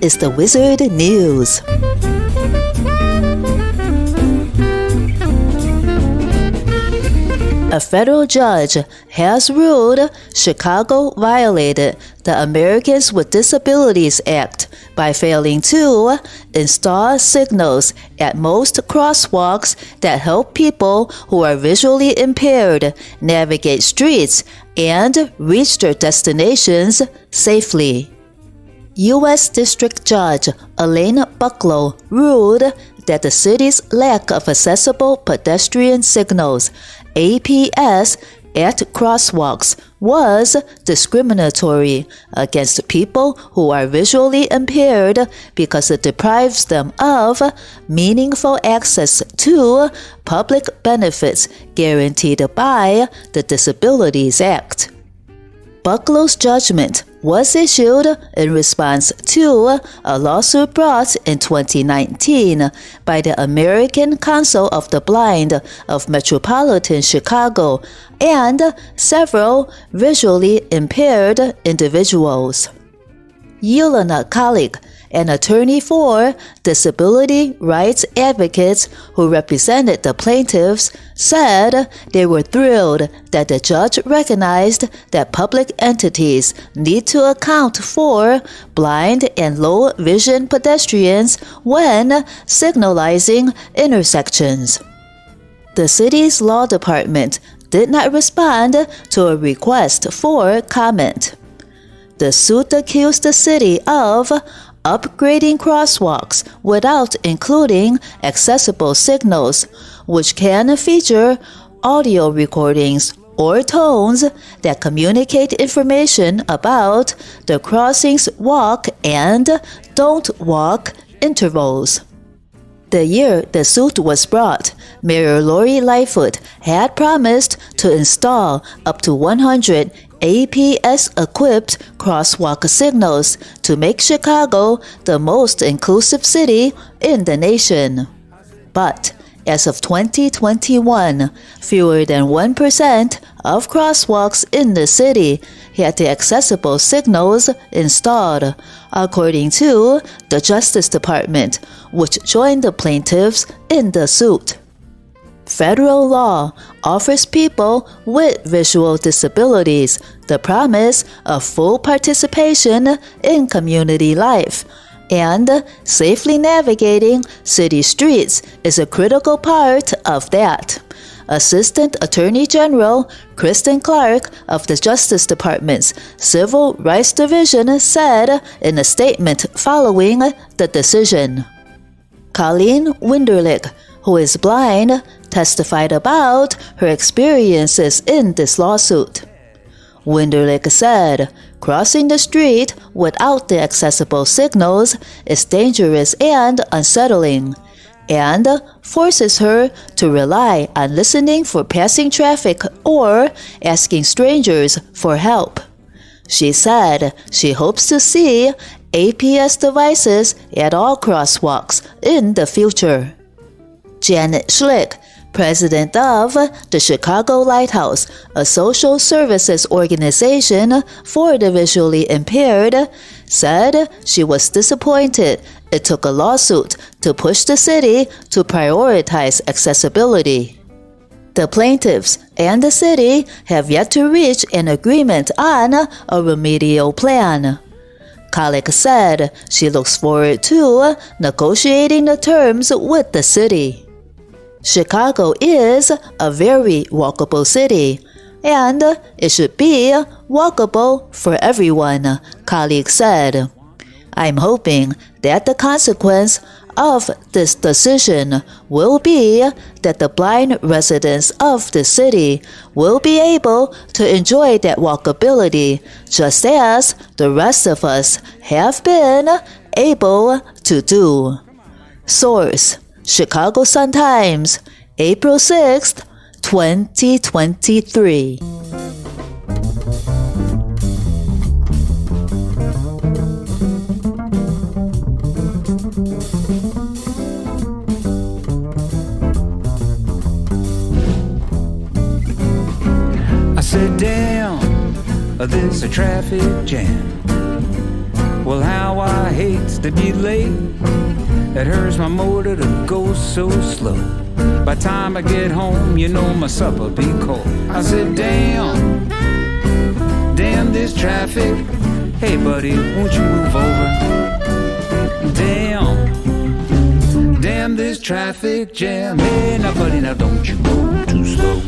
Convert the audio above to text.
is the Wizard News. A federal judge has ruled Chicago violated the Americans with Disabilities Act by failing to install signals at most crosswalks that help people who are visually impaired navigate streets and reach their destinations safely. U.S. District Judge Elaine Bucklow ruled that the city's lack of accessible pedestrian signals, APS, at crosswalks was discriminatory against people who are visually impaired because it deprives them of meaningful access to public benefits guaranteed by the Disabilities Act. Bucklow's judgment was issued in response to a lawsuit brought in 2019 by the American Council of the Blind of Metropolitan Chicago and several visually impaired individuals. Yelena Kalik, an attorney for disability rights advocates who represented the plaintiffs, said they were thrilled that the judge recognized that public entities need to account for blind and low vision pedestrians when signalizing intersections. The city's law department did not respond to a request for comment. The suit accused the city of upgrading crosswalks without including accessible signals, which can feature audio recordings or tones that communicate information about the crossing's walk and don't walk intervals. The year the suit was brought, Mayor Lori Lightfoot had promised to install up to 100 APS-equipped crosswalk signals to make Chicago the most inclusive city in the nation. But as of 2021, fewer than 1% of crosswalks in the city had the accessible signals installed, according to the Justice Department, which joined the plaintiffs in the suit. Federal law offers people with visual disabilities the promise of full participation in community life, and safely navigating city streets is a critical part of that. Assistant Attorney General Kristen Clark of the Justice Department's Civil Rights Division said in a statement following the decision. Colleen Winderlich, who is blind, testified about her experiences in this lawsuit. Winderlich said, crossing the street without the accessible signals is dangerous and unsettling, and forces her to rely on listening for passing traffic or asking strangers for help. She said she hopes to see APS devices at all crosswalks in the future. Janet Schlick, president of the Chicago Lighthouse, a social services organization for the visually impaired, said she was disappointed it took a lawsuit to push the city to prioritize accessibility. The plaintiffs and the city have yet to reach an agreement on a remedial plan. Kalik said she looks forward to negotiating the terms with the city. Chicago is a very walkable city, and it should be walkable for everyone, Kalik said. I'm hoping that the consequence of this decision will be that the blind residents of the city will be able to enjoy that walkability just as the rest of us have been able to do. Source: Chicago Sun-Times, April 6th, 2023. I said, damn, there's a traffic jam. Well, how I hates to be late. It hurts my motor to go so slow. By the time I get home, you know my supper'll be cold. I said, damn, damn this traffic. Hey buddy, won't you move over? Damn, damn this traffic jam. Hey now buddy, now don't you go too slow.